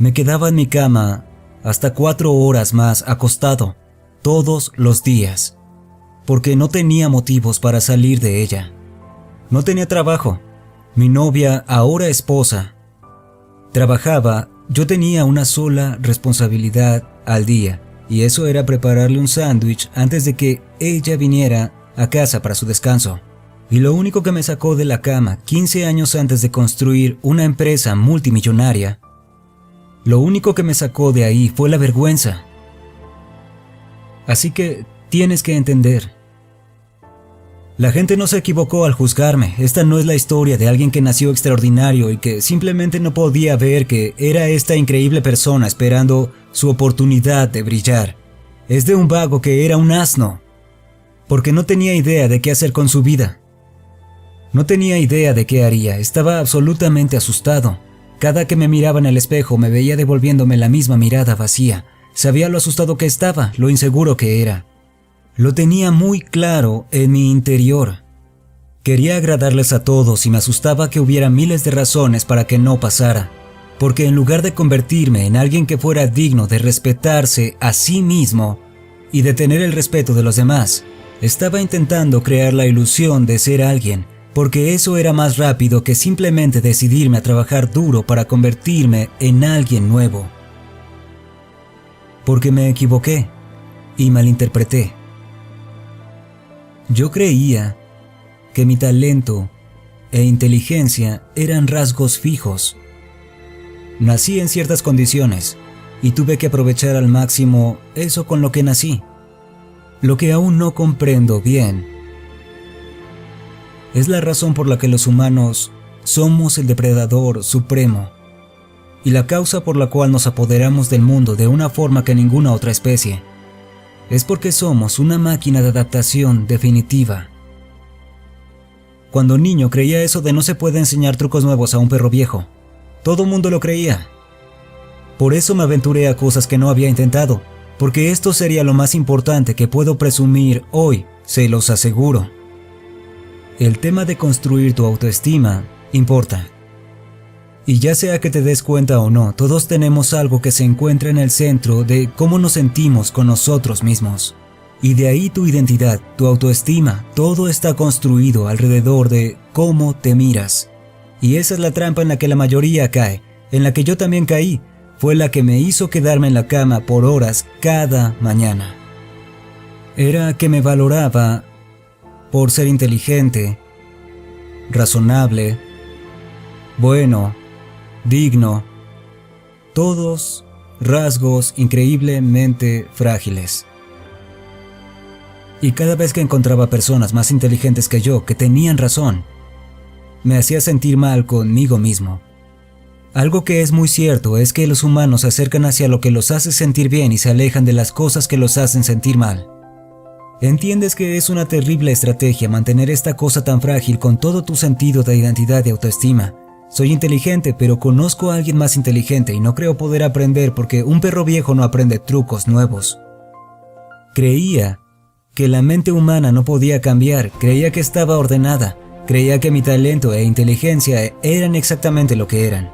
Me quedaba en mi cama hasta 4 horas más acostado, todos los días, porque no tenía motivos para salir de ella. No tenía trabajo. Mi novia, ahora esposa, trabajaba. Yo tenía una sola responsabilidad al día, y eso era prepararle un sándwich antes de que ella viniera a casa para su descanso. Y lo único que me sacó de la cama 15 años antes de construir una empresa multimillonaria, lo único que me sacó de ahí fue la vergüenza. Así que tienes que entender. La gente no se equivocó al juzgarme. Esta no es la historia de alguien que nació extraordinario y que simplemente no podía ver que era esta increíble persona esperando su oportunidad de brillar. Es de un vago que era un asno, porque no tenía idea de qué hacer con su vida. No tenía idea de qué haría. Estaba absolutamente asustado. Cada que me miraba en el espejo me veía devolviéndome la misma mirada vacía. Sabía lo asustado que estaba, lo inseguro que era. Lo tenía muy claro en mi interior. Quería agradarles a todos y me asustaba que hubiera miles de razones para que no pasara, porque en lugar de convertirme en alguien que fuera digno de respetarse a sí mismo y de tener el respeto de los demás, estaba intentando crear la ilusión de ser alguien, porque eso era más rápido que simplemente decidirme a trabajar duro para convertirme en alguien nuevo. Porque me equivoqué y malinterpreté. Yo creía que mi talento e inteligencia eran rasgos fijos. Nací en ciertas condiciones y tuve que aprovechar al máximo eso con lo que nací. Lo que aún no comprendo bien es la razón por la que los humanos somos el depredador supremo y la causa por la cual nos apoderamos del mundo de una forma que ninguna otra especie. Es porque somos una máquina de adaptación definitiva. Cuando niño creía eso de no se puede enseñar trucos nuevos a un perro viejo. Todo mundo lo creía. Por eso me aventuré a cosas que no había intentado, porque esto sería lo más importante que puedo presumir hoy, se los aseguro. El tema de construir tu autoestima importa. Y ya sea que te des cuenta o no, todos tenemos algo que se encuentra en el centro de cómo nos sentimos con nosotros mismos. Y de ahí tu identidad, tu autoestima, todo está construido alrededor de cómo te miras. Y esa es la trampa en la que la mayoría cae, en la que yo también caí, fue la que me hizo quedarme en la cama por horas cada mañana. Era que me valoraba por ser inteligente, razonable, bueno, digno, todos rasgos increíblemente frágiles. Y cada vez que encontraba personas más inteligentes que yo, que tenían razón, me hacía sentir mal conmigo mismo. Algo que es muy cierto es que los humanos se acercan hacia lo que los hace sentir bien y se alejan de las cosas que los hacen sentir mal. ¿Entiendes que es una terrible estrategia mantener esta cosa tan frágil con todo tu sentido de identidad y autoestima? Soy inteligente, pero conozco a alguien más inteligente y no creo poder aprender porque un perro viejo no aprende trucos nuevos. Creía que la mente humana no podía cambiar, creía que estaba ordenada, creía que mi talento e inteligencia eran exactamente lo que eran.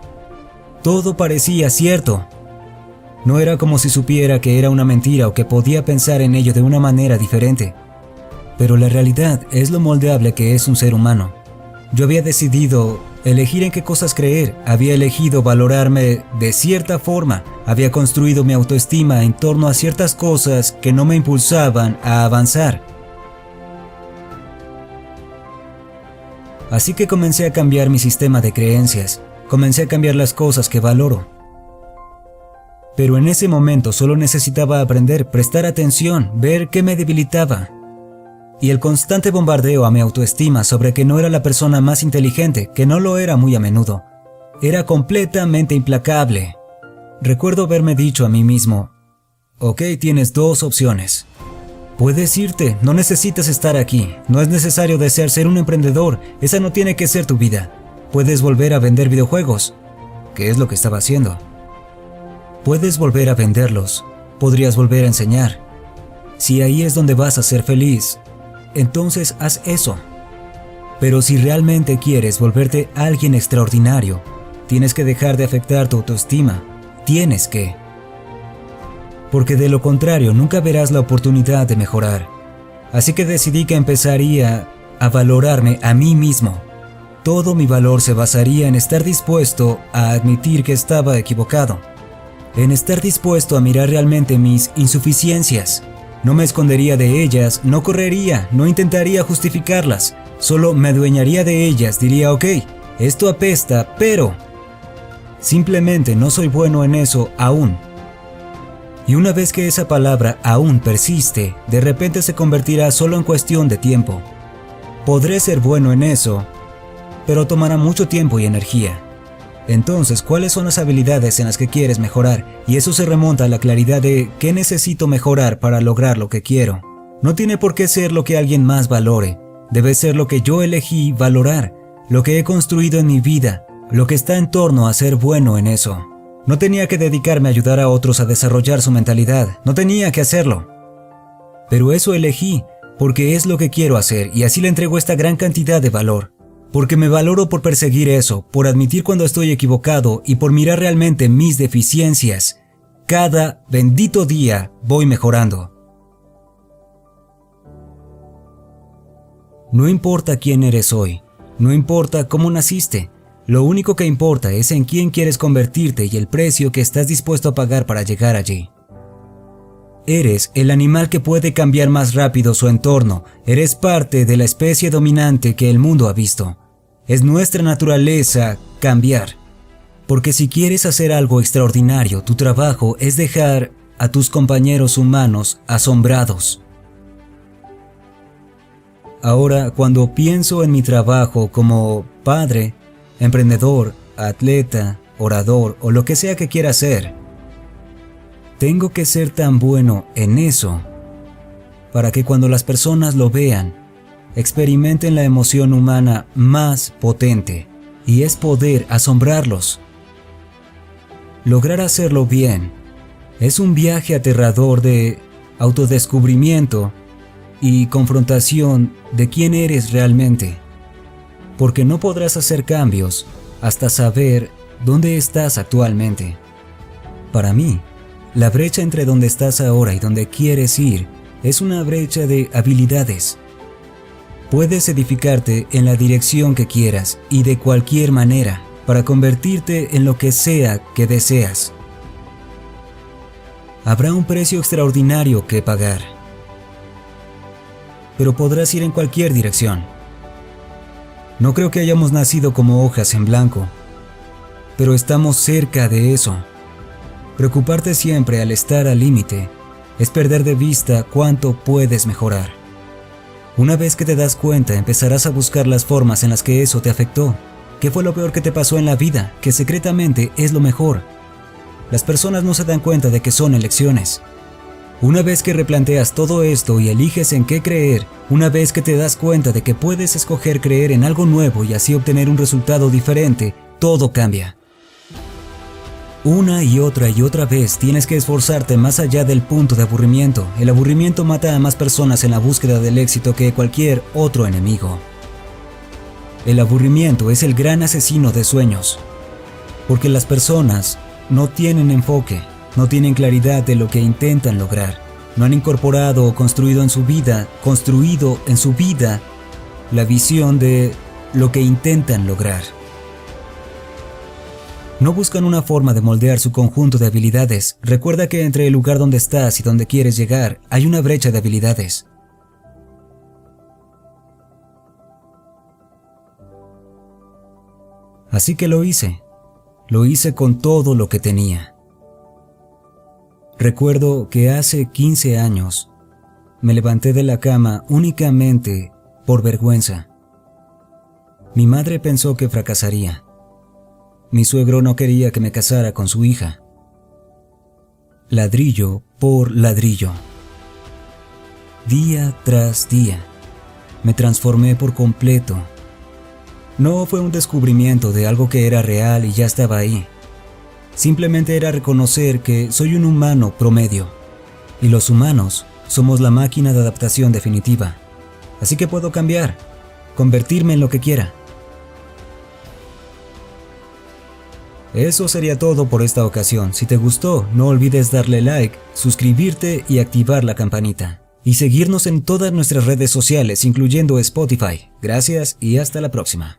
Todo parecía cierto. No era como si supiera que era una mentira o que podía pensar en ello de una manera diferente. Pero la realidad es lo moldeable que es un ser humano. Yo había decidido elegir en qué cosas creer, había elegido valorarme de cierta forma, había construido mi autoestima en torno a ciertas cosas que no me impulsaban a avanzar. Así que comencé a cambiar mi sistema de creencias, comencé a cambiar las cosas que valoro. Pero en ese momento solo necesitaba aprender, prestar atención, ver qué me debilitaba. Y el constante bombardeo a mi autoestima sobre que no era la persona más inteligente, que no lo era muy a menudo, era completamente implacable. Recuerdo haberme dicho a mí mismo, ok, tienes 2 opciones. Puedes irte, no necesitas estar aquí, no es necesario desear ser un emprendedor, esa no tiene que ser tu vida. Puedes volver a vender videojuegos, que es lo que estaba haciendo. Puedes volver a venderlos, podrías volver a enseñar. Si ahí es donde vas a ser feliz, entonces haz eso. Pero si realmente quieres volverte alguien extraordinario, tienes que dejar de afectar tu autoestima. tienes que. Porque de lo contrario nunca verás la oportunidad de mejorar. Así que decidí que empezaría a valorarme a mí mismo. Todo mi valor se basaría en estar dispuesto a admitir que estaba equivocado, en estar dispuesto a mirar realmente mis insuficiencias. No me escondería de ellas, no correría, no intentaría justificarlas, solo me adueñaría de ellas, diría ok, esto apesta, pero simplemente no soy bueno en eso aún. Y una vez que esa palabra aún persiste, de repente se convertirá solo en cuestión de tiempo. Podré ser bueno en eso, pero tomará mucho tiempo y energía. Entonces, ¿cuáles son las habilidades en las que quieres mejorar? Y eso se remonta a la claridad de ¿qué necesito mejorar para lograr lo que quiero? No tiene por qué ser lo que alguien más valore. Debe ser lo que yo elegí valorar, lo que he construido en mi vida, lo que está en torno a ser bueno en eso. No tenía que dedicarme a ayudar a otros a desarrollar su mentalidad, no tenía que hacerlo. Pero eso elegí, porque es lo que quiero hacer y así le entrego esta gran cantidad de valor. Porque me valoro por perseguir eso, por admitir cuando estoy equivocado y por mirar realmente mis deficiencias. Cada bendito día voy mejorando. No importa quién eres hoy, no importa cómo naciste, lo único que importa es en quién quieres convertirte y el precio que estás dispuesto a pagar para llegar allí. Eres el animal que puede cambiar más rápido su entorno, eres parte de la especie dominante que el mundo ha visto. Es nuestra naturaleza cambiar. Porque si quieres hacer algo extraordinario, tu trabajo es dejar a tus compañeros humanos asombrados. Ahora, cuando pienso en mi trabajo como padre, emprendedor, atleta, orador o lo que sea que quiera hacer, tengo que ser tan bueno en eso para que cuando las personas lo vean, experimenten la emoción humana más potente, y es poder asombrarlos. Lograr hacerlo bien es un viaje aterrador de autodescubrimiento y confrontación de quién eres realmente, porque no podrás hacer cambios hasta saber dónde estás actualmente. Para mí, la brecha entre donde estás ahora y donde quieres ir es una brecha de habilidades. Puedes edificarte en la dirección que quieras y de cualquier manera para convertirte en lo que sea que deseas. Habrá un precio extraordinario que pagar, pero podrás ir en cualquier dirección. No creo que hayamos nacido como hojas en blanco, pero estamos cerca de eso. Preocuparte siempre al estar al límite es perder de vista cuánto puedes mejorar. Una vez que te das cuenta, empezarás a buscar las formas en las que eso te afectó. ¿Qué fue lo peor que te pasó en la vida? Que secretamente es lo mejor. Las personas no se dan cuenta de que son elecciones. Una vez que replanteas todo esto y eliges en qué creer, una vez que te das cuenta de que puedes escoger creer en algo nuevo y así obtener un resultado diferente, todo cambia. Una y otra vez tienes que esforzarte más allá del punto de aburrimiento. El aburrimiento mata a más personas en la búsqueda del éxito que cualquier otro enemigo. El aburrimiento es el gran asesino de sueños, porque las personas no tienen enfoque, no tienen claridad de lo que intentan lograr, no han incorporado o construido en su vida la visión de lo que intentan lograr. No buscan una forma de moldear su conjunto de habilidades. Recuerda que entre el lugar donde estás y donde quieres llegar hay una brecha de habilidades. Así que lo hice con todo lo que tenía. Recuerdo que hace 15 años me levanté de la cama únicamente por vergüenza. Mi madre pensó que fracasaría. Mi suegro no quería que me casara con su hija. Ladrillo por ladrillo. Día tras día, me transformé por completo. No fue un descubrimiento de algo que era real y ya estaba ahí. Simplemente era reconocer que soy un humano promedio. Y los humanos somos la máquina de adaptación definitiva. Así que puedo cambiar, convertirme en lo que quiera. Eso sería todo por esta ocasión. Si te gustó, no olvides darle like, suscribirte y activar la campanita. Y seguirnos en todas nuestras redes sociales, incluyendo Spotify. Gracias y hasta la próxima.